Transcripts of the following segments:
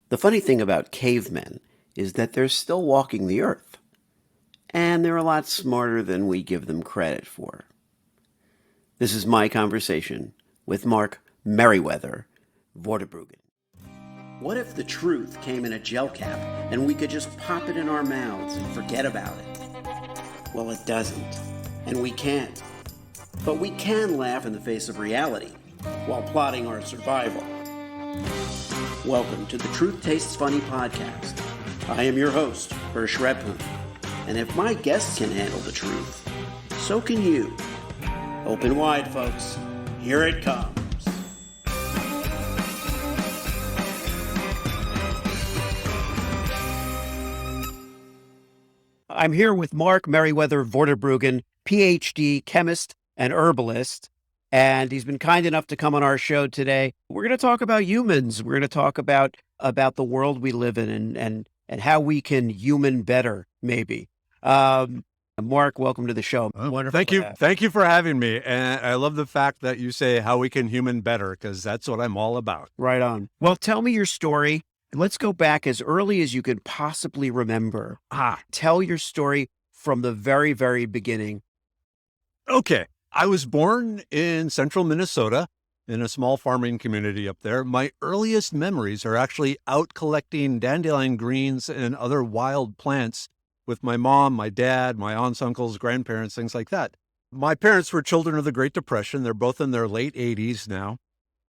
The funny thing about cavemen is that they're still walking the earth, and they're a lot smarter than we give them credit for. This is my conversation with Mark Merriwether, Vorderbruggen. What if the truth came in a gel cap and we could just pop it in our mouths and forget about it? Well, it doesn't, and we can't. But we can laugh in the face of reality while plotting our survival. Welcome to the Truth Tastes Funny podcast. I am your host, Hersh Rephun, and if my guests can handle the truth, so can you. Open wide, folks. Here it comes. I'm here with Mark Merriwether Vorderbruggen, Ph.D. chemist and herbalist, and he's been kind enough to come on our show today. We're going to talk about humans. We're going to talk about the world we live in and how we can human better, maybe. Mark, welcome to the show. Wonderful. Thank you. Thank you for having me. And I love the fact that you say how we can human better, because that's what I'm all about. Right on. Well, tell me your story. Let's go back as early as you could possibly remember. Tell your story from the very, very beginning. Okay. I was born in central Minnesota in a small farming community up there. My earliest memories are actually out collecting dandelion greens and other wild plants with my mom, my dad, my aunts, uncles, grandparents, things like that. My parents were children of the Great Depression. They're both in their late 80s now.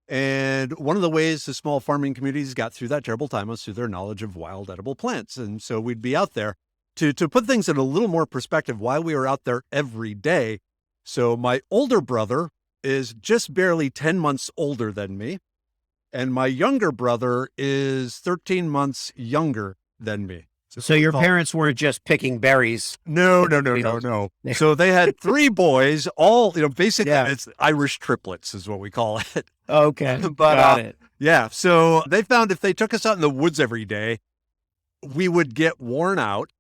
And one of the ways the small farming communities got through that terrible time was through their knowledge of wild edible plants. And so we'd be out there to put things in a little more perspective while we were out there every day. So my older brother is just barely 10 months older than me. And my younger brother is 13 months younger than me. So your parents weren't just picking berries. No. So they had three boys, all, basically It's Irish triplets is what we call it. Okay. But, got it. Yeah. So they found if they took us out in the woods every day, we would get worn out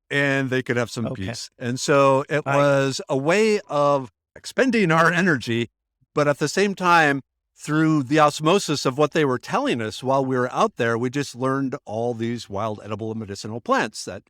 and they could have some peace. And so it was a way of expending our energy, but at the same time, through the osmosis of what they were telling us while we were out there, we just learned all these wild edible and medicinal plants that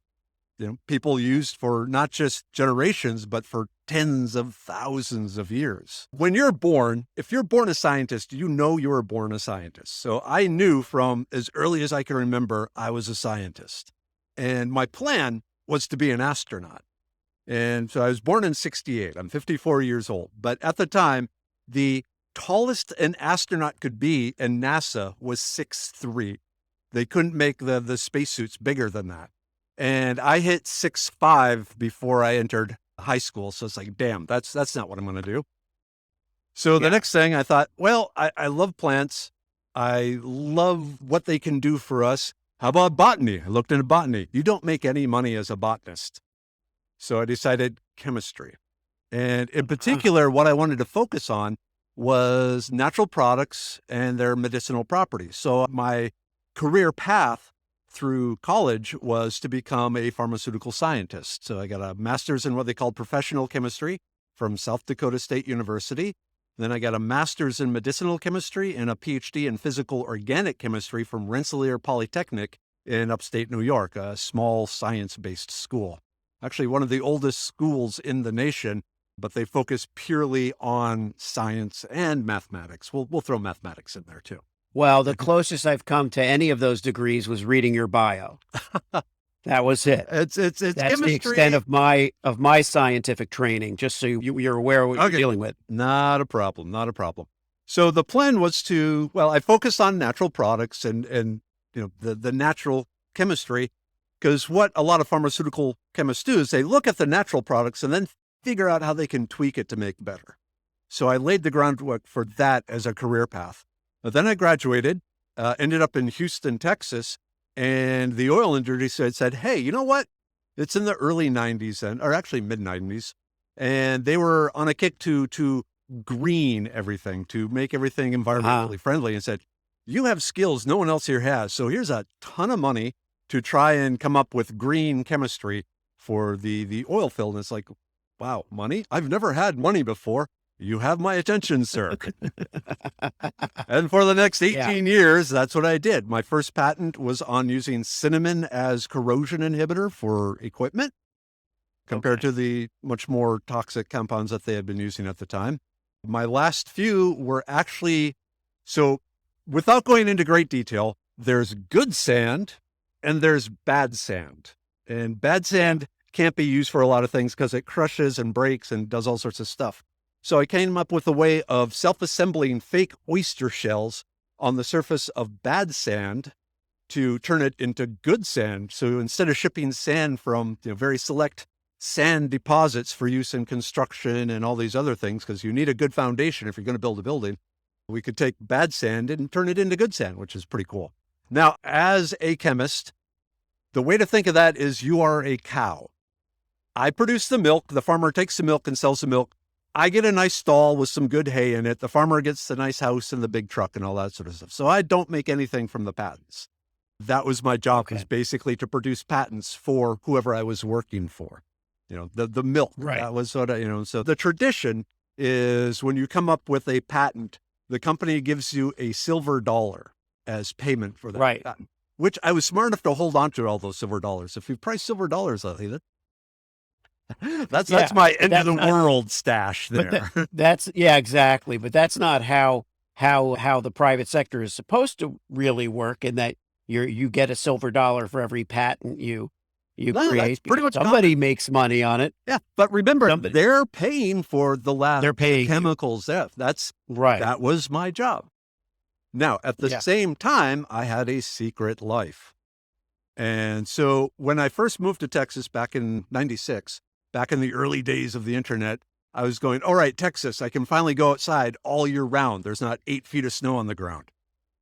people used for not just generations, but for tens of thousands of years. When you're born, if you're born a scientist, you know you were born a scientist. So I knew from as early as I can remember, I was a scientist. And my plan was to be an astronaut. And so I was born in 1968. I'm 54 years old. But at the time, the tallest an astronaut could be in NASA was 6'3". They couldn't make the spacesuits bigger than that. And I hit 6'5" before I entered high school. So it's like, damn, that's not what I'm going to do. So the next thing I thought, well, I love plants. I love what they can do for us. How about botany? I looked into botany. You don't make any money as a botanist. So I decided chemistry. And in particular, what I wanted to focus on was natural products and their medicinal properties. So my career path through college was to become a pharmaceutical scientist. So I got a master's in what they called professional chemistry from South Dakota State University. Then I got a master's in medicinal chemistry and a Ph.D. in physical organic chemistry from Rensselaer Polytechnic in upstate New York, a small science-based school. Actually, one of the oldest schools in the nation, but they focus purely on science and mathematics. We'll throw mathematics in there too. Well, the closest I've come to any of those degrees was reading your bio. That was it. It's That's chemistry. The extent of my scientific training, just so you're aware of what you're dealing with. Not a problem. So the plan was I focused on natural products and the natural chemistry, because what a lot of pharmaceutical chemists do is they look at the natural products and then figure out how they can tweak it to make better. So I laid the groundwork for that as a career path. But then I graduated, ended up in Houston, Texas, and the oil industry said, hey, you know what? It's in the early 90s, or actually mid-90s, and they were on a kick to green everything, to make everything environmentally friendly, and said, you have skills no one else here has, so here's a ton of money to try and come up with green chemistry for the oil field. And it's like, wow, money? I've never had money before. You have my attention, sir. And for the next 18 years, that's what I did. My first patent was on using cinnamon as corrosion inhibitor for equipment compared to the much more toxic compounds that they had been using at the time. My last few were actually, so without going into great detail, there's good sand and there's bad sand. And bad sand can't be used for a lot of things because it crushes and breaks and does all sorts of stuff. So I came up with a way of self-assembling fake oyster shells on the surface of bad sand to turn it into good sand. So instead of shipping sand from very select sand deposits for use in construction and all these other things, because you need a good foundation if you're going to build a building, we could take bad sand and turn it into good sand, which is pretty cool. Now, as a chemist, the way to think of that is you are a cow. I produce the milk. The farmer takes the milk and sells the milk. I get a nice stall with some good hay in it. The farmer gets the nice house and the big truck and all that sort of stuff. So I don't make anything from the patents. That was my job, was basically to produce patents for whoever I was working for. The milk. Right. That was sort of, so the tradition is when you come up with a patent, the company gives you a silver dollar as payment for that patent, which I was smart enough to hold on to all those silver dollars. If you price silver dollars, that's my end of the world stash there. That's exactly. But that's not how the private sector is supposed to really work, in that you get a silver dollar for every patent you create. Pretty much somebody makes money on it. Yeah, but remember, they're paying for the lab. They're paying chemicals. That's right. That was my job. Now, at the same time, I had a secret life. And so when I first moved to Texas back in '96, back in the early days of the internet, I was going, all right, Texas, I can finally go outside all year round. There's not 8 feet of snow on the ground.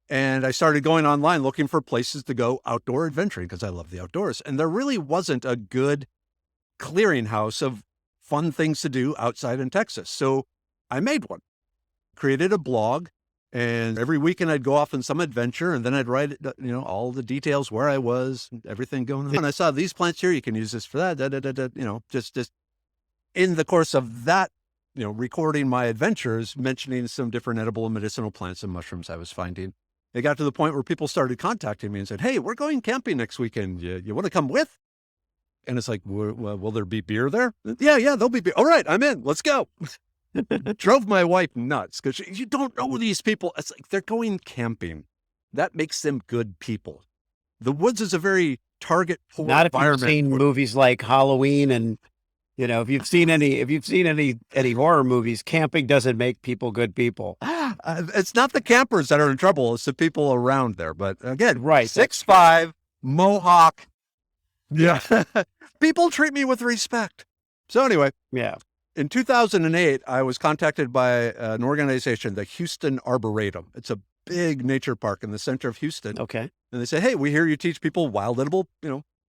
And I started going online looking for places to go outdoor adventuring because I love the outdoors. And there really wasn't a good clearinghouse of fun things to do outside in Texas. So I made one, created a blog, and every weekend I'd go off on some adventure, and then I'd write, all the details, where I was, everything going on. And I saw these plants here, you can use this for that, just in the course of that, recording my adventures, mentioning some different edible and medicinal plants and mushrooms I was finding. It got to the point where people started contacting me and said, hey, we're going camping next weekend. You want to come with? And it's like, will there be beer there? Yeah, there'll be beer. All right, I'm in. Let's go. Drove my wife nuts because you don't know these people. It's like they're going camping. That makes them good people. The woods is a very target poor environment. Not if you've seen movies like Halloween, and if you've seen any horror movies, camping doesn't make people good people. It's not the campers that are in trouble; it's the people around there. But again, 6'5", Mohawk. Yeah, people treat me with respect. So anyway, in 2008, I was contacted by an organization, the Houston Arboretum. It's a big nature park in the center of Houston. Okay. And they said, hey, we hear you teach people wild edible,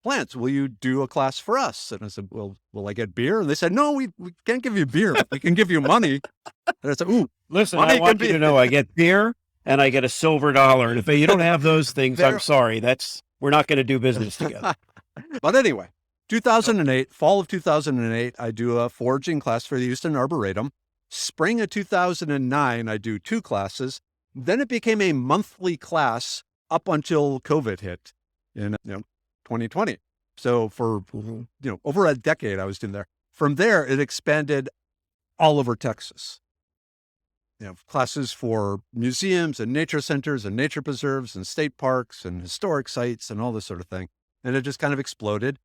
plants. Will you do a class for us? And I said, well, will I get beer? And they said, no, we can't give you beer. We can give you money. And I said, ooh, listen, I want you to know I get beer and I get a silver dollar. And if you don't have those things, I'm sorry. We're not going to do business together. But anyway, 2008, fall of 2008, I do a foraging class for the Houston Arboretum. Spring of 2009, I do 2 classes. Then it became a monthly class up until COVID hit in 2020. So for over a decade, I was in there. From there, it expanded all over Texas. Classes for museums and nature centers and nature preserves and state parks and historic sites and all this sort of thing. And it just kind of exploded.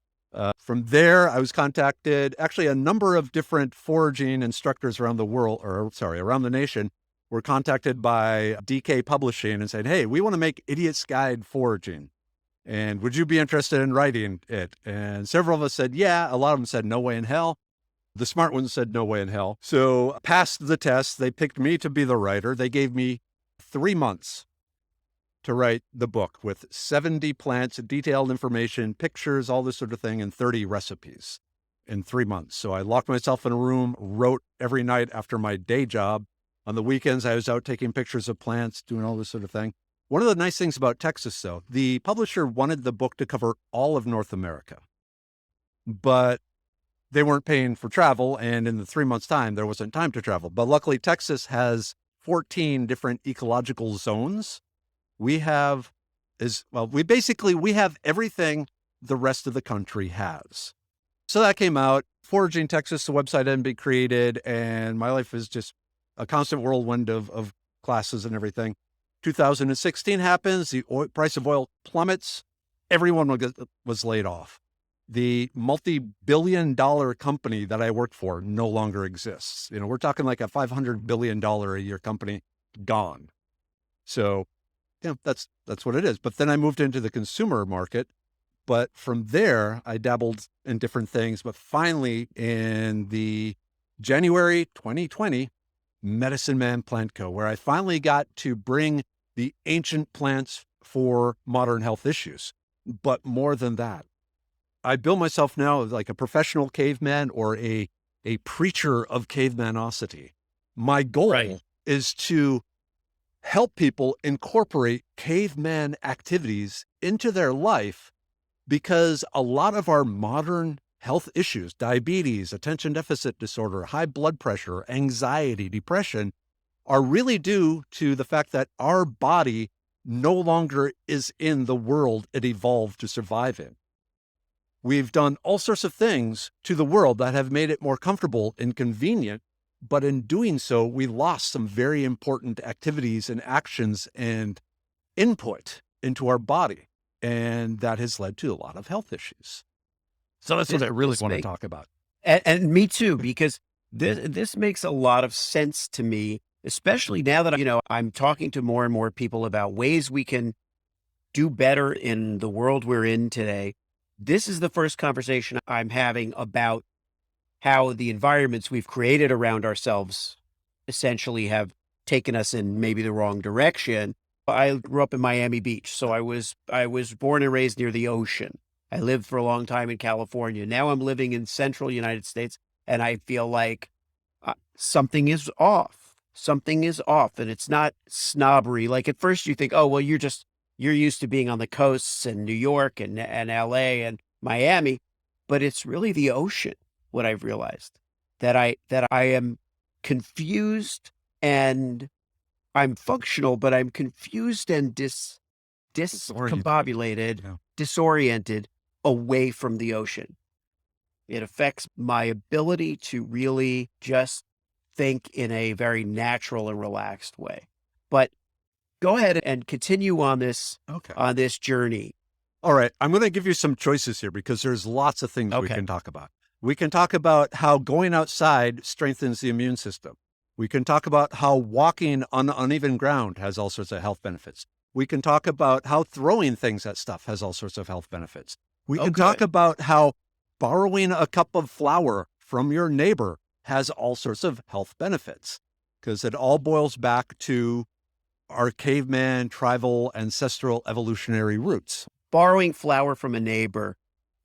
From there, I was contacted, actually a number of different foraging instructors around the nation were contacted by DK Publishing and said, hey, we want to make Idiot's Guide Foraging. And would you be interested in writing it? And several of us said, yeah. A lot of them said, no way in hell. The smart ones said, no way in hell. So passed the test. They picked me to be the writer. They gave me 3 months to write the book with 70 plants, detailed information, pictures, all this sort of thing, and 30 recipes in 3 months. So I locked myself in a room, wrote every night after my day job. On the weekends, I was out taking pictures of plants, doing all this sort of thing. One of the nice things about Texas, though, the publisher wanted the book to cover all of North America. But they weren't paying for travel. And in the 3 months time, there wasn't time to travel. But luckily, Texas has 14 different ecological zones. We have we have everything the rest of the country has. So that came out. Foraging Texas, the website hadn't been created, and my life is just a constant whirlwind of classes and everything. 2016 happens. The price of oil plummets. Everyone was laid off. The multi-billion-dollar company that I worked for no longer exists. We're talking like a $500 billion a year company gone. So, that's what it is. But then I moved into the consumer market. But from there, I dabbled in different things. But finally, in the January 2020, Medicine Man Plant Co., where I finally got to bring the ancient plants for modern health issues. But more than that, I bill myself now like a professional caveman or a preacher of cavemanosity. My goal is to help people incorporate caveman activities into their life, because a lot of our modern health issues, diabetes, attention deficit disorder, high blood pressure, anxiety, depression, are really due to the fact that our body no longer is in the world it evolved to survive in. We've done all sorts of things to the world that have made it more comfortable and convenient, but in doing so, we lost some very important activities and actions and input into our body, and that has led to a lot of health issues. So that's what I really want to talk about. And me too, because this makes a lot of sense to me, especially now that, I'm talking to more and more people about ways we can do better in the world we're in today. This is the first conversation I'm having about how the environments we've created around ourselves essentially have taken us in maybe the wrong direction. I grew up in Miami Beach, so I was born and raised near the ocean. I lived for a long time in California. Now I'm living in central United States, and I feel like something is off. Something is off, and it's not snobbery. Like at first you think, oh, well, you're used to being on the coasts in New York and LA and Miami, but it's really the ocean. What I've realized that I am confused, and I'm functional, but I'm confused and discombobulated, disoriented away from the ocean. It affects my ability to really just think in a very natural and relaxed way. But go ahead and continue on this journey. All right. I'm going to give you some choices here because there's lots of things we can talk about. We can talk about how going outside strengthens the immune system. We can talk about how walking on uneven ground has all sorts of health benefits. We can talk about how throwing things at stuff has all sorts of health benefits. We can talk about how borrowing a cup of flour from your neighbor has all sorts of health benefits, because it all boils back to our caveman, tribal, ancestral, evolutionary roots. Borrowing flour from a neighbor.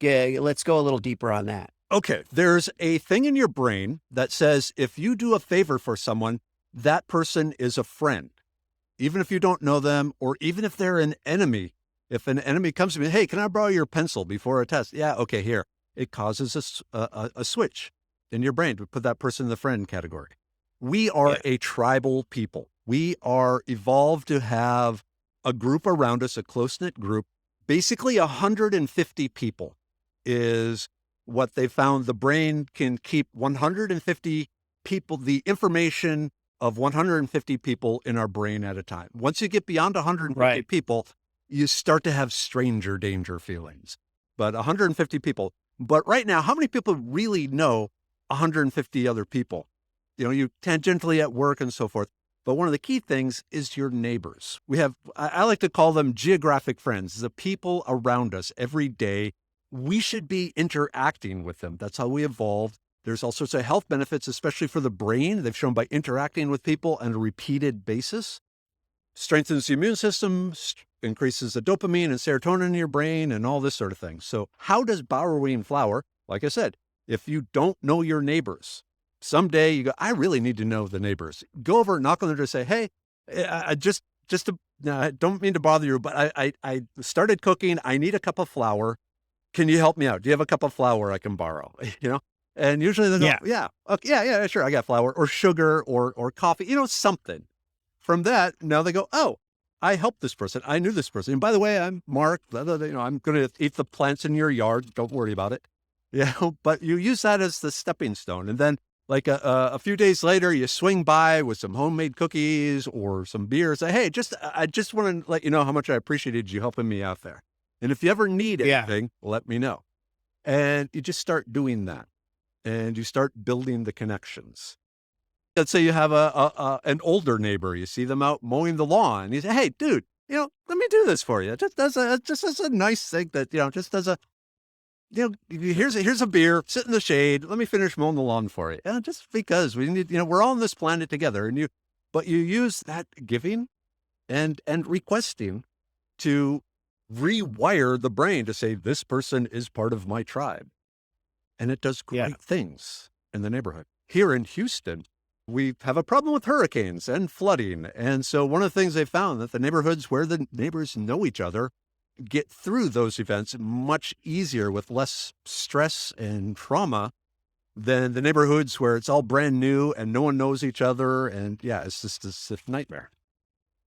Let's go a little deeper on that. Okay, there's a thing in your brain that says if you do a favor for someone, that person is a friend, even if you don't know them, or even if they're an enemy. If an enemy comes to me, hey, can I borrow your pencil before a test? Yeah, okay, here. It causes a switch in your brain to put that person in the friend category. We are a tribal people. We are evolved to have a group around us, a close-knit group. Basically, 150 people is what they found. The brain can keep 150 people, the information of 150 people in our brain at a time. Once you get beyond 150 people, you start to have stranger danger feelings. But 150 people. But right now, how many people really know 150 other people? You tangentially at work and so forth. But one of the key things is your neighbors. We have, I like to call them geographic friends, the people around us every day. We should be interacting with them. That's how we evolved. There's all sorts of health benefits, especially for the brain. They've shown by interacting with people on a repeated basis. Strengthens the immune system, increases the dopamine and serotonin in your brain and all this sort of thing. So how does borrowing flour, like I said, if you don't know your neighbors, someday you go, I really need to know the neighbors. Go over, knock on their door, and say, hey, I don't mean to bother you, but I started cooking. I need a cup of flour. Can you help me out? Do you have a cup of flour I can borrow? And usually they go, Yeah. yeah, okay, yeah, sure, I got flour or sugar or coffee, something. From that, now they go, oh, I helped this person. I knew this person. And by the way, I'm Mark. Blah, blah, blah, I'm going to eat the plants in your yard. Don't worry about it. But you use that as the stepping stone. And then like a few days later, you swing by with some homemade cookies or some beer. Say, hey, I just want to let you know how much I appreciated you helping me out there. And if you ever need anything, let me know. And you just start doing that. And you start building the connections. Let's say you have an older neighbor, you see them out mowing the lawn. You say, hey, dude, let me do this for you. Just as a nice thing that, just as a, here's a beer, sit in the shade. Let me finish mowing the lawn for you. Just because we need, we're all on this planet together. But you use that giving and requesting to rewire the brain to say, this person is part of my tribe. And it does great things in the neighborhood. Here in Houston, we have a problem with hurricanes and flooding. And so one of the things they found that the neighborhoods where the neighbors know each other get through those events much easier with less stress and trauma than the neighborhoods where it's all brand new and no one knows each other. And it's just this nightmare.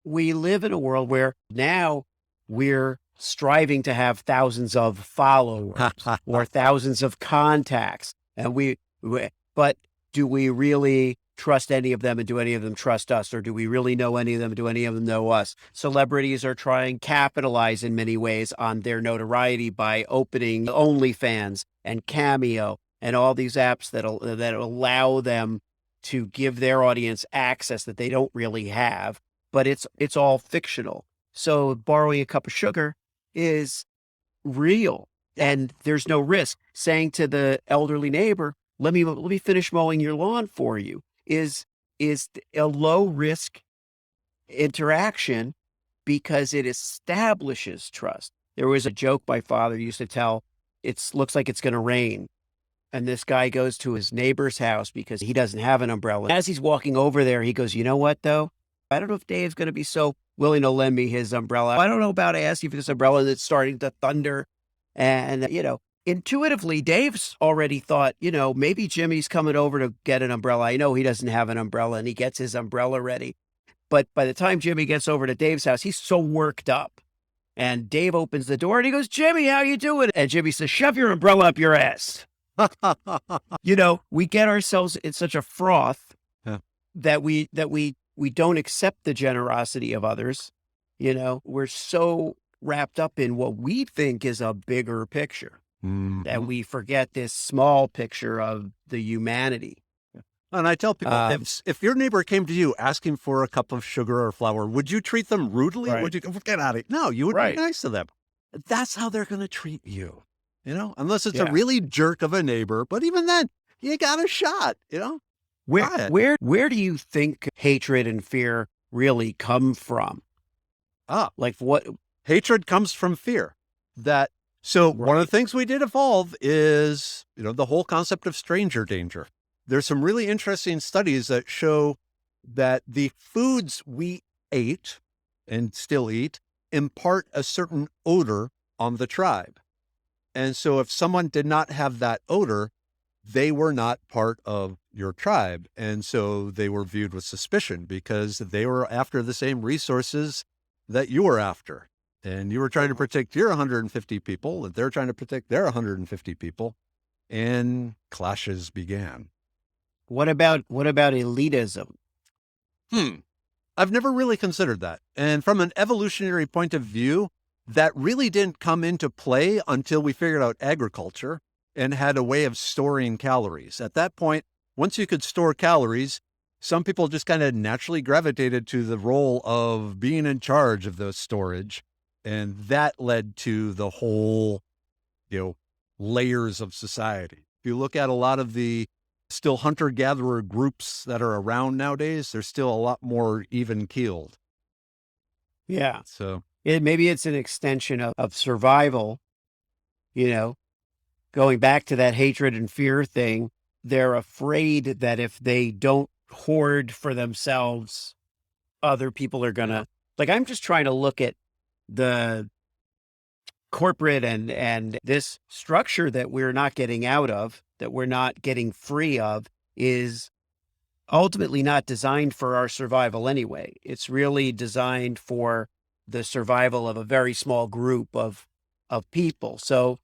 We live in a world where now we're striving to have thousands of followers or thousands of contacts. And but do we really trust any of them, and do any of them trust us? Or do we really know any of them? Do any of them know us? Celebrities are trying to capitalize in many ways on their notoriety by opening OnlyFans and Cameo and all these apps that allow them to give their audience access that they don't really have, but it's all fictional. So borrowing a cup of sugar is real, and there's no risk. Saying to the elderly neighbor, let me finish mowing your lawn for you, is a low risk interaction because it establishes trust. There was a joke my father used to tell. It looks like it's going to rain. And this guy goes to his neighbor's house because he doesn't have an umbrella. As he's walking over there, he goes, you know what, though? I don't know if Dave's going to be so willing to lend me his umbrella. I don't know about asking for this umbrella that's starting to thunder. And, intuitively, Dave's already thought, maybe Jimmy's coming over to get an umbrella. I know he doesn't have an umbrella, and he gets his umbrella ready. But by the time Jimmy gets over to Dave's house, he's so worked up. And Dave opens the door and he goes, Jimmy, how you doing? And Jimmy says, shove your umbrella up your ass. We get ourselves in such a froth that we don't accept the generosity of others. We're so wrapped up in what we think is a bigger picture that we forget this small picture of the humanity. And I tell people, if your neighbor came to you asking for a cup of sugar or flour, would you treat them rudely? Right. Would you get out of it? No, you would be nice to them. That's how they're going to treat you, unless it's a really jerk of a neighbor. But even then, you got a shot, Where do you think hatred and fear really come from? Like what? Hatred comes from fear. One of the things we did evolve is, the whole concept of stranger danger. There's some really interesting studies that show that the foods we ate and still eat impart a certain odor on the tribe. And so if someone did not have that odor, they were not part of your tribe. And so they were viewed with suspicion because they were after the same resources that you were after. And you were trying to protect your 150 people, and they're trying to protect their 150 people. And clashes began. What about elitism? I've never really considered that. And from an evolutionary point of view, that really didn't come into play until we figured out agriculture and had a way of storing calories. At that point, once you could store calories, some people just kind of naturally gravitated to the role of being in charge of the storage. And that led to the whole, layers of society. If you look at a lot of the still hunter-gatherer groups that are around nowadays, they're still a lot more even-keeled. Yeah. So maybe it's an extension of survival, going back to that hatred and fear thing. They're afraid that if they don't hoard for themselves, other people are going to, I'm just trying to look at the corporate and this structure that we're not getting out of. that we're not getting free of is ultimately not designed for our survival anyway. It's really designed for the survival of a very small group of people. So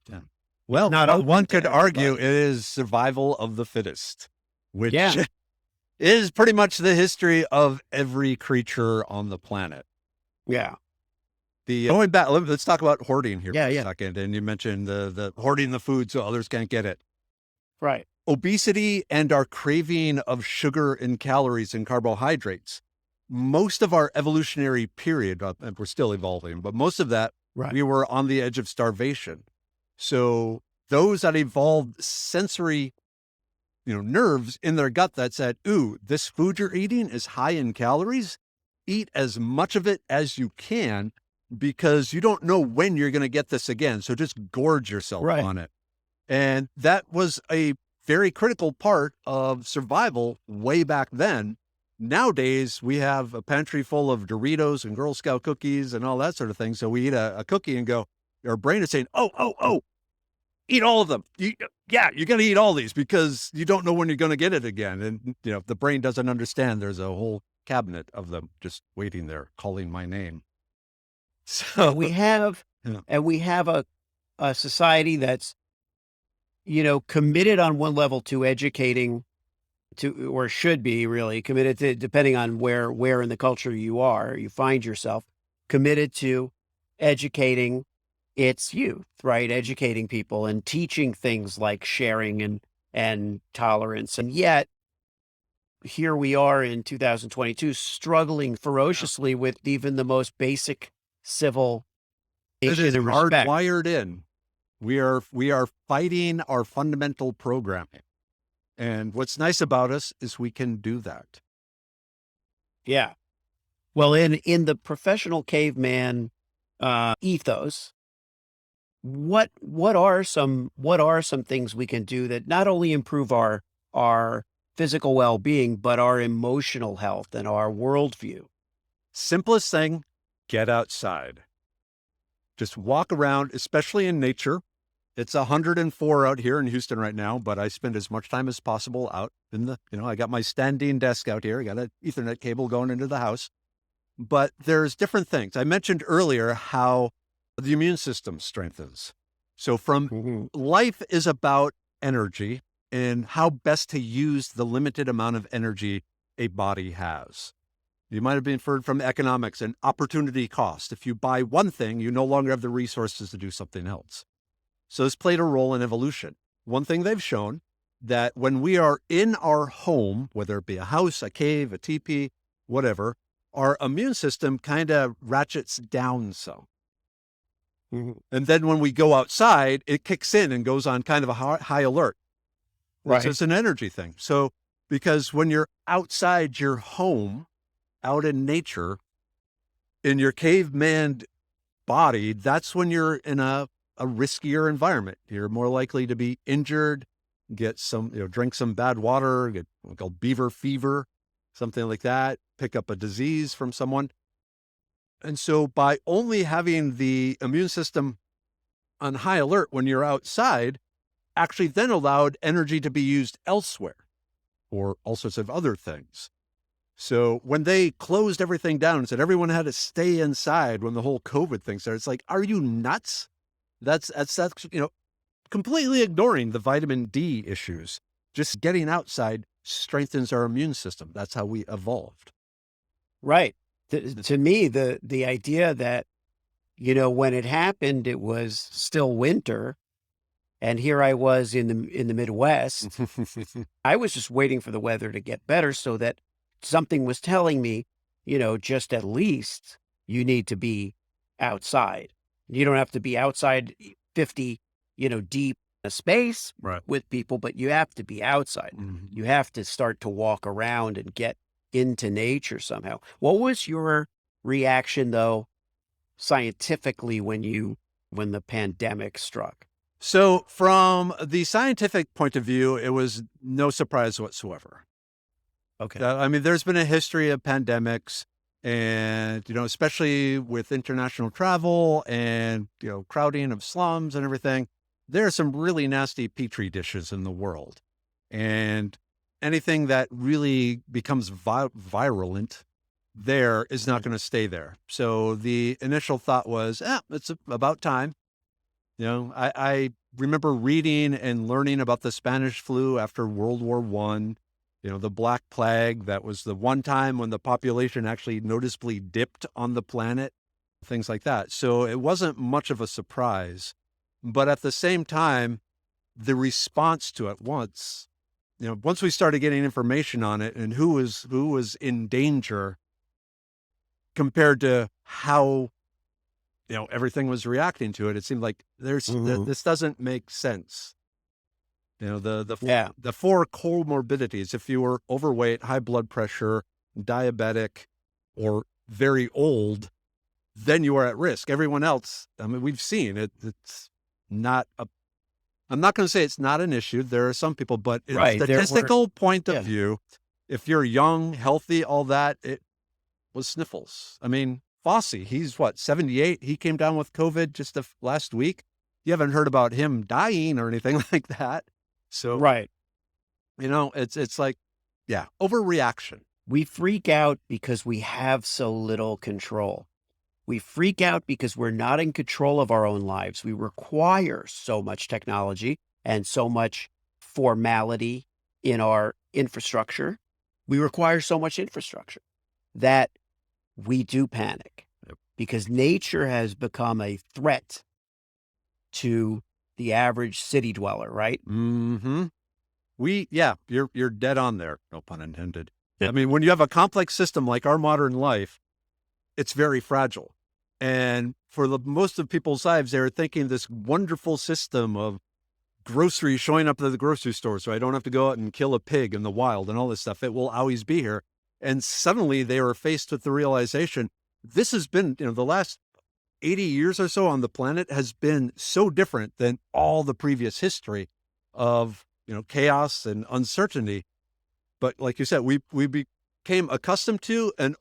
well, not one could argue it is survival of the fittest, which is pretty much the history of every creature on the planet. Yeah. Going back, let's talk about hoarding here for a second. And you mentioned the hoarding the food so others can't get it. Right. Obesity and our craving of sugar and calories and carbohydrates. Most of our evolutionary period, and we're still evolving, but most of that, we were on the edge of starvation. So those that evolved sensory, nerves in their gut that said, ooh, this food you're eating is high in calories. Eat as much of it as you can because you don't know when you're going to get this again. So just gorge yourself on it. And that was a very critical part of survival way back then. Nowadays, we have a pantry full of Doritos and Girl Scout cookies and all that sort of thing. So we eat a cookie and go, our brain is saying, oh, eat all of them. You're going to eat all these because you don't know when you're going to get it again. And, the brain doesn't understand there's a whole cabinet of them just waiting there, calling my name. So we have a society that's, committed on one level to educating or should be really committed to, depending on where in the culture you find yourself, committed to educating its youth, right? Educating people and teaching things like sharing and tolerance. And yet here we are in 2022 struggling ferociously with even the most basic civil issues. It is hardwired in. We are fighting our fundamental programming. And what's nice about us is we can do that. Yeah. Well, in the professional caveman ethos, what are some things we can do that not only improve our physical well-being, but our emotional health and our worldview? Simplest thing, get outside. Just walk around, especially in nature. It's 104 out here in Houston right now, but I spend as much time as possible out in the, I got my standing desk out here. I got an Ethernet cable going into the house, but there's different things. I mentioned earlier how the immune system strengthens. So life is about energy and how best to use the limited amount of energy a body has. You might have been heard from economics and opportunity cost. If you buy one thing, you no longer have the resources to do something else. So this played a role in evolution. One thing they've shown that when we are in our home, whether it be a house, a cave, a teepee, whatever, our immune system kind of ratchets down some. And then when we go outside, it kicks in and goes on kind of a high alert. Right. So it's an energy thing. So because when you're outside your home, out in nature, in your caveman body, that's when you're in a riskier environment. You're more likely to be injured, get some, drink some bad water, get what's called beaver fever, something like that, pick up a disease from someone. And so by only having the immune system on high alert when you're outside, actually then allowed energy to be used elsewhere for all sorts of other things. So when they closed everything down and said everyone had to stay inside when the whole COVID thing started, it's like, are you nuts? That's completely ignoring the vitamin D issues. Just getting outside strengthens our immune system. That's how we evolved. Right. To me, the idea that, when it happened, it was still winter. And here I was in the Midwest. I was just waiting for the weather to get better so that something was telling me, just at least you need to be outside. You don't have to be outside 50, deep in a space with people, but you have to be outside. You have to start to walk around and get into nature somehow. What was your reaction, though, scientifically when the pandemic struck? So from the scientific point of view, it was no surprise whatsoever. Okay. I mean, there's been a history of pandemics and, especially with international travel and, crowding of slums and everything, there are some really nasty petri dishes in the world. And anything that really becomes virulent there is not going to stay there. So the initial thought was, it's about time. I remember reading and learning about the Spanish flu after World War I, the Black Plague. That was the one time when the population actually noticeably dipped on the planet, things like that. So it wasn't much of a surprise. But at the same time, the response to it once we started getting information on it and who was in danger compared to how, everything was reacting to it, it seemed like this doesn't make sense. The four comorbidities, if you were overweight, high blood pressure, diabetic, or very old, then you are at risk. Everyone else, we've seen it. It's not I'm not going to say it's not an issue. There are some people, but in a statistical point of view, if you're young, healthy, all that, it was sniffles. Fossey, he's 78? He came down with COVID just last week. You haven't heard about him dying or anything like that. So, it's like, overreaction. We freak out because we have so little control. We freak out because we're not in control of our own lives. We require so much technology and so much formality in our infrastructure. We require so much infrastructure that we do panic because nature has become a threat to the average city dweller, right? Mm-hmm. You're dead on there. No pun intended. When you have a complex system like our modern life, it's very fragile. And for most of people's lives, they're thinking this wonderful system of groceries showing up at the grocery store, so I don't have to go out and kill a pig in the wild and all this stuff. It will always be here. And suddenly they were faced with the realization, this has been, the last 80 years or so on the planet has been so different than all the previous history of, chaos and uncertainty. But like you said, we became accustomed to and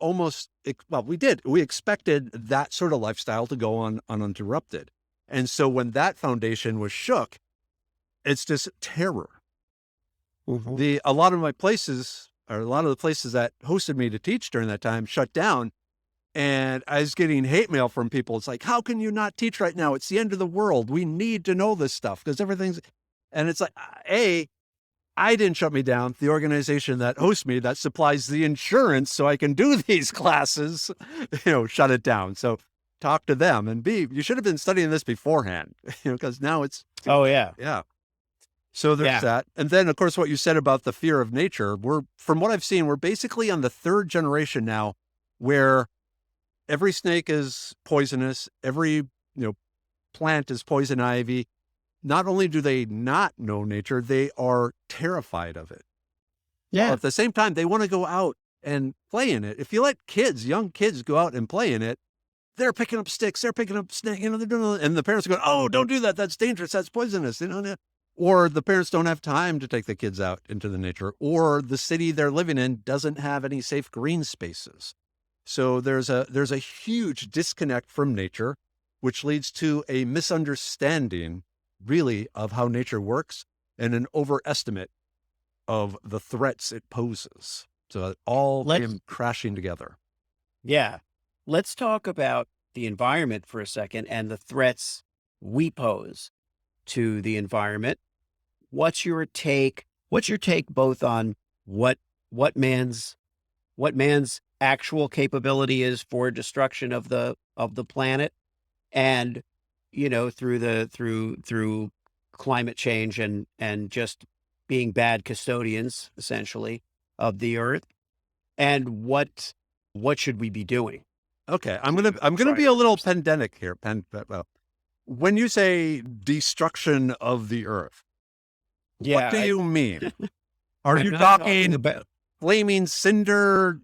we expected that sort of lifestyle to go on uninterrupted. And so when that foundation was shook, it's just terror. Mm-hmm. A lot of the places that hosted me to teach during that time shut down. And I was getting hate mail from people. It's like, how can you not teach right now? It's the end of the world. We need to know this stuff because and it's like, I didn't shut me down. The organization that hosts me, that supplies the insurance so I can do these classes, shut it down. So talk to them. And B, you should have been studying this beforehand, because now it's. Oh, yeah. Yeah. So there's that. And then, of course, what you said about the fear of nature, from what I've seen, we're basically on the third generation now where every snake is poisonous. Every, plant is poison ivy. Not only do they not know nature, they are terrified of it. Yeah. But at the same time, they want to go out and play in it. If you let young kids go out and play in it, they're picking up sticks, they're picking up snakes, they're doing, and the parents are going, oh, don't do that. That's dangerous. That's poisonous. Or the parents don't have time to take the kids out into the nature, or the city they're living in doesn't have any safe green spaces. So there's a huge disconnect from nature, which leads to a misunderstanding really of how nature works and an overestimate of the threats it poses. So it all came crashing together. Yeah. Let's talk about the environment for a second and the threats we pose to the environment. What's your take both on what man's actual capability is for destruction of the planet and through climate change and just being bad custodians essentially of the earth, and what should we be doing? Okay, I'm gonna be a little pandemic here. When you say destruction of the earth, what do you mean? Are you talking about flaming cinder,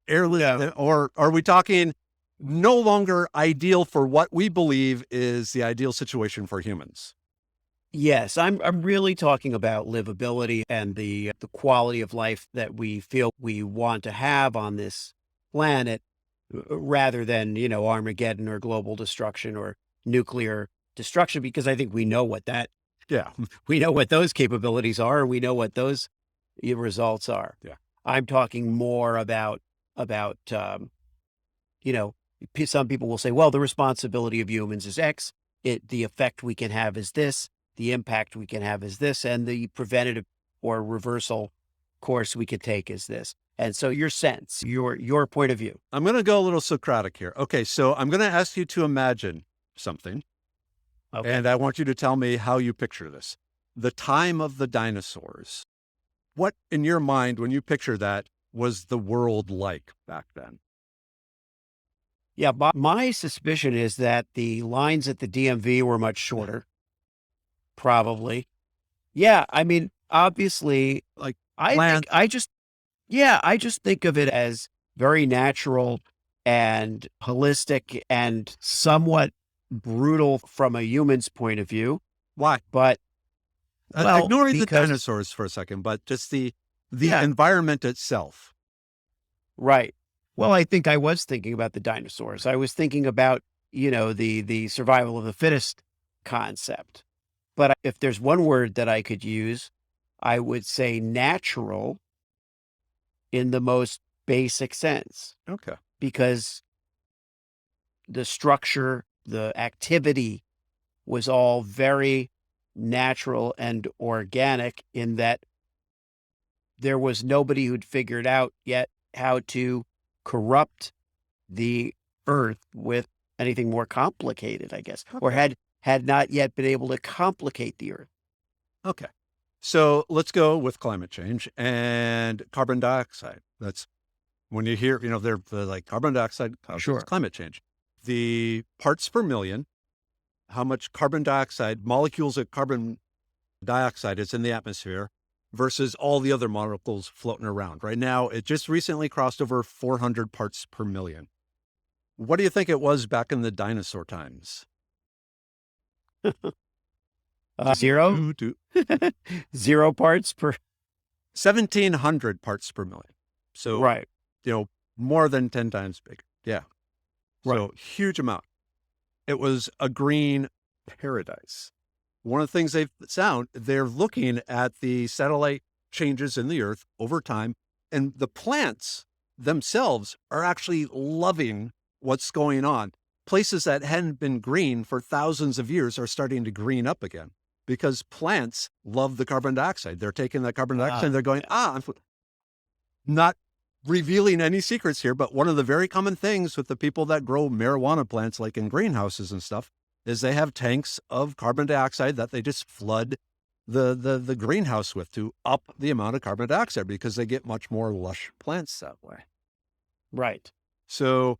airlift, or are we talking no longer ideal for what we believe is the ideal situation for humans? Yes, I'm really talking about livability and the quality of life that we feel we want to have on this planet, rather than Armageddon or global destruction or nuclear destruction, because I think we know what Yeah. we know what those capabilities are, and we know what those results are. Yeah. I'm talking more about you know, some people will say, well, the responsibility of humans is X. The effect we can have is this. The impact we can have is this, and the preventative or reversal course we could take is this. And so your sense, your point of view. I'm going to go a little Socratic here. Okay, so I'm going to ask you to imagine something, and I want you to tell me how you picture this. The time of the dinosaurs. What, in your mind, when you picture that, was the world like back then? Yeah, my suspicion is that the lines at the DMV were much shorter, probably. Yeah, I mean, obviously, Like I think plants? I just think of it as very natural and holistic and somewhat brutal from a human's point of view. Why? But well, Ignoring the because dinosaurs for a second, but just the yeah, environment itself. right. Well, I think I was thinking about the dinosaurs. I was thinking about, the survival of the fittest concept. But if there's one word that I could use, I would say natural in the most basic sense, Okay. because the structure, the activity was all very natural and organic, in that there was nobody who'd figured out yet how to corrupt the earth with anything more complicated, I guess, or Okay. had not yet been able to complicate the earth. Okay. So let's go with climate change and carbon dioxide. That's when you hear, they're like carbon dioxide causes Sure. climate change. The parts per million, how much carbon dioxide, molecules of carbon dioxide is in the atmosphere versus all the other molecules floating around. Right now, it just recently crossed over 400 parts per million. What do you think it was back in the dinosaur times? Zero? 0 parts per. 1,700 parts per million. So, Right. More than 10 times bigger. Yeah. Right. So huge amount. It was a green paradise. One of the things they're looking at the satellite changes in the earth over time, and the plants themselves are actually loving what's going on. Places that hadn't been green for thousands of years are starting to green up again because plants love the carbon dioxide. They're taking that carbon dioxide and they're going, I'm not revealing any secrets here, but one of the very common things with the people that grow marijuana plants, like in greenhouses and stuff, is they have tanks of carbon dioxide that they just flood the greenhouse with to up the amount of carbon dioxide because they get much more lush plants that way. Right. So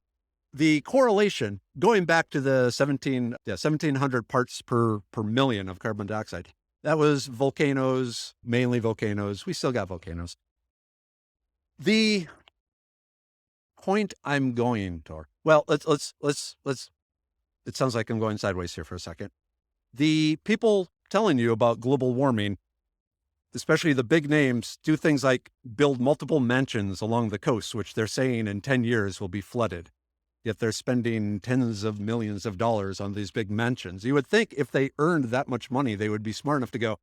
the correlation, going back to the 1,700 parts per million of carbon dioxide, that was volcanoes, mainly volcanoes. We still got volcanoes. The point I'm going toward, well, let's, it sounds like I'm going sideways here for a second. The people telling you about global warming, especially the big names, do things like build multiple mansions along the coast, which they're saying in 10 years will be flooded. Yet they're spending tens of millions of dollars on these big mansions. You would think if they earned that much money, they would be smart enough to go,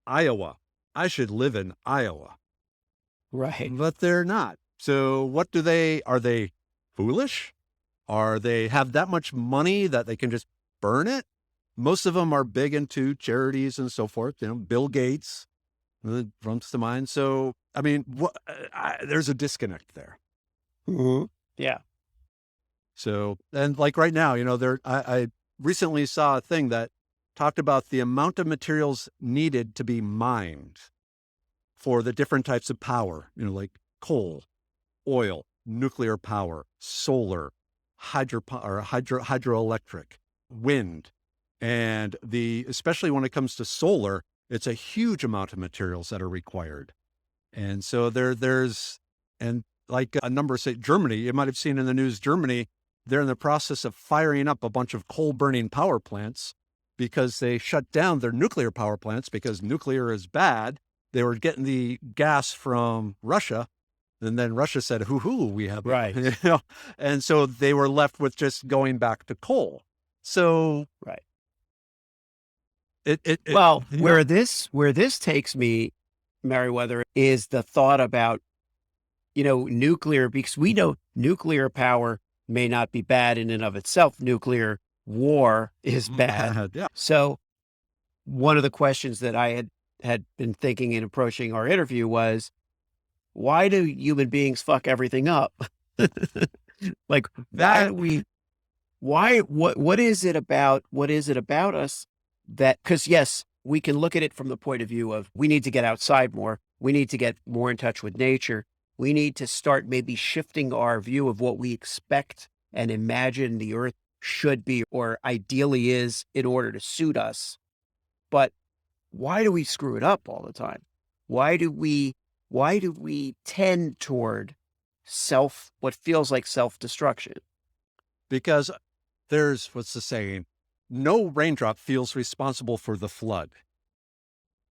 Iowa, I should live in Iowa. Right. But they're not. So are they foolish? Are they have that much money that they can just burn it? Most of them are big into charities and so forth. Bill Gates comes to mind. So, I mean, there's a disconnect there. Mm-hmm. Yeah. So, and like right now, I recently saw a thing that talked about the amount of materials needed to be mined for the different types of power, like coal, oil, nuclear power, solar, hydroelectric, wind. And especially when it comes to solar, it's a huge amount of materials that are required. And so there's like a number of Germany, you might have seen in the news, Germany, they're in the process of firing up a bunch of coal burning power plants because they shut down their nuclear power plants because nuclear is bad. They were getting the gas from Russia. And then Russia said, hoo, we have, right. And so they were left with just going back to coal. So right. Well, where this takes me, Merriwether, is the thought about, nuclear, because we know nuclear power may not be bad in and of itself. Nuclear war is bad. Yeah. So one of the questions that I had been thinking in approaching our interview was, why do human beings fuck everything up? Like, what is it about us that, because yes, we can look at it from the point of view of, we need to get outside more. We need to get more in touch with nature. We need to start maybe shifting our view of what we expect and imagine the earth should be or ideally is in order to suit us. But why do we screw it up all the time? Why do we tend toward what feels like self-destruction? Because there's, what's the saying? No raindrop feels responsible for the flood.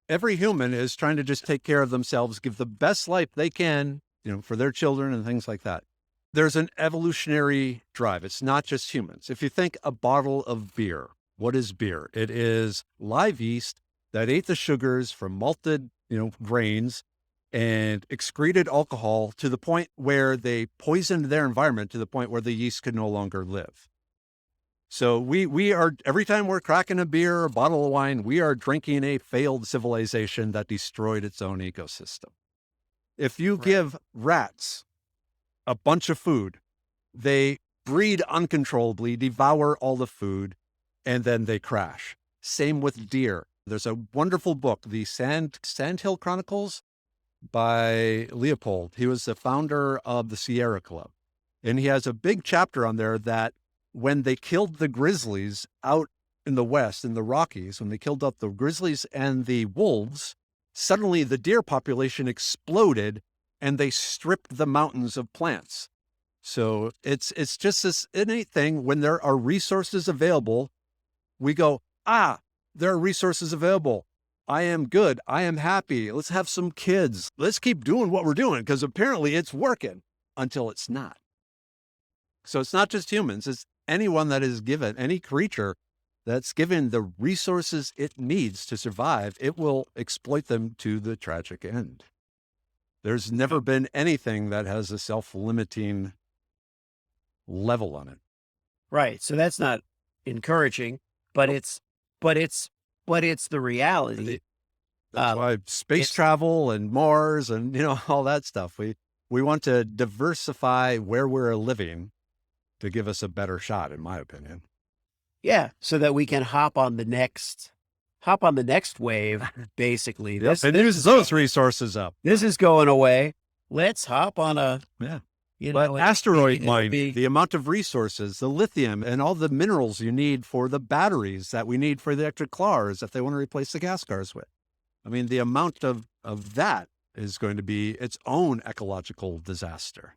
Every human is trying to just take care of themselves, give the best life they can, for their children and things like that. There's an evolutionary drive. It's not just humans. If you think a bottle of beer, what is beer? It is live yeast that ate the sugars from malted, grains and excreted alcohol to the point where they poisoned their environment to the point where the yeast could no longer live. So we are, every time we're cracking a beer or a bottle of wine, we are drinking a failed civilization that destroyed its own ecosystem. If you give rats a bunch of food, they breed uncontrollably, devour all the food, and then they crash. Same with deer. There's a wonderful book, the Sandhill Chronicles by Leopold. He was the founder of the Sierra Club. And he has a big chapter on there that when they killed the grizzlies out in the West, in the Rockies, when they killed up the grizzlies and the wolves, suddenly the deer population exploded and they stripped the mountains of plants. So it's just this innate thing. When there are resources available, we go, there are resources available. I am good. I am happy. Let's have some kids. Let's keep doing what we're doing because apparently it's working, until it's not. So it's not just humans. It's anyone that is given, any creature that's given the resources it needs to survive, it will exploit them to the tragic end. There's never been anything that has a self-limiting level on it. Right. So that's not encouraging, but it's the reality. That's why space travel and Mars and, all that stuff. We want to diversify where we're living to give us a better shot, in my opinion. Yeah. So that we can hop on the next wave, basically. And use those resources up. This is going away. Let's hop on asteroid mining, the amount of resources, the lithium and all the minerals you need for the batteries that we need for the electric cars that they want to replace the gas cars with. I mean, the amount of that is going to be its own ecological disaster.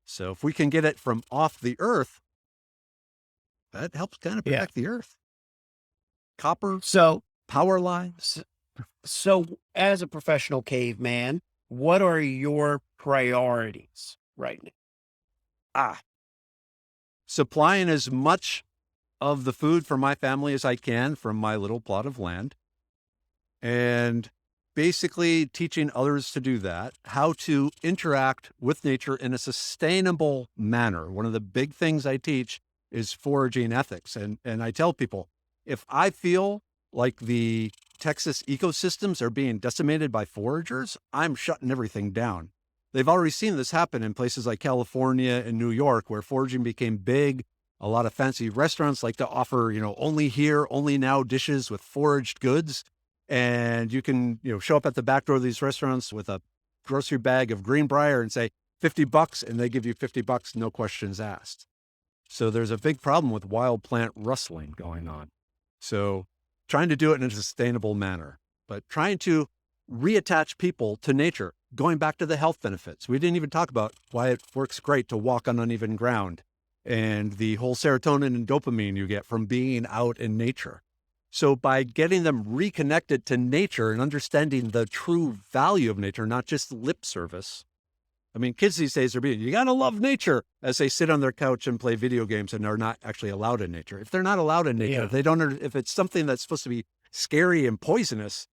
So if we can get it from off the earth, that helps kind of protect the earth. Copper, power lines. So as a professional caveman, what are your priorities right now? Supplying as much of the food for my family as I can from my little plot of land, and basically teaching others to do that, how to interact with nature in a sustainable manner. One of the big things I teach is foraging ethics. And I tell people, if I feel like the Texas ecosystems are being decimated by foragers, I'm shutting everything down. They've already seen this happen in places like California and New York, where foraging became big. A lot of fancy restaurants like to offer, only here, only now dishes with foraged goods. And you can, show up at the back door of these restaurants with a grocery bag of Greenbrier and say $50, and they give you $50, no questions asked. So there's a big problem with wild plant rustling going on. So trying to do it in a sustainable manner, but trying to reattach people to nature, going back to the health benefits. We didn't even talk about why it works great to walk on uneven ground and the whole serotonin and dopamine you get from being out in nature. So by getting them reconnected to nature and understanding the true value of nature, not just lip service. I mean, kids these days you got to love nature as they sit on their couch and play video games and are not actually allowed in nature. If they're not allowed in nature, if they don't, if it's something that's supposed to be scary and poisonous,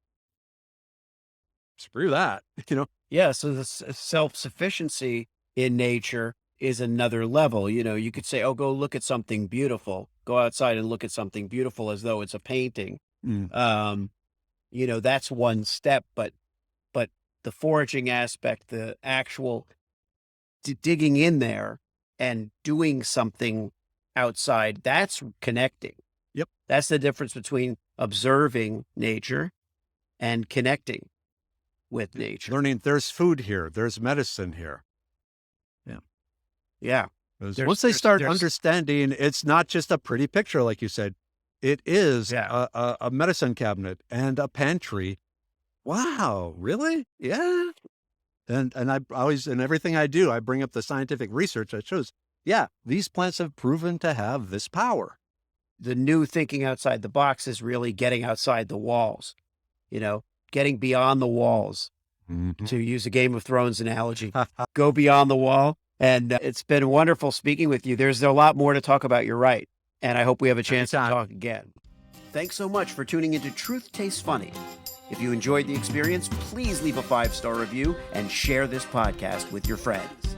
screw that, Yeah, so the self-sufficiency in nature is another level. You could say, oh, go look at something beautiful. Go outside and look at something beautiful as though it's a painting. Mm. That's one step, but the foraging aspect, the actual digging in there and doing something outside, that's connecting. Yep. That's the difference between observing nature and connecting with nature. Learning there's food here, there's medicine here. Yeah. Once they start understanding, it's not just a pretty picture, like you said. It is a medicine cabinet and a pantry. Wow, really? Yeah. And I always, in everything I do, I bring up the scientific research that shows, these plants have proven to have this power. The new thinking outside the box is really getting outside the walls, getting beyond the walls, to use a Game of Thrones analogy. Go beyond the wall. And it's been wonderful speaking with you. There's a lot more to talk about. You're right. And I hope we have a chance to talk again. Thanks so much for tuning into Truth Tastes Funny. If you enjoyed the experience, please leave a 5-star review and share this podcast with your friends.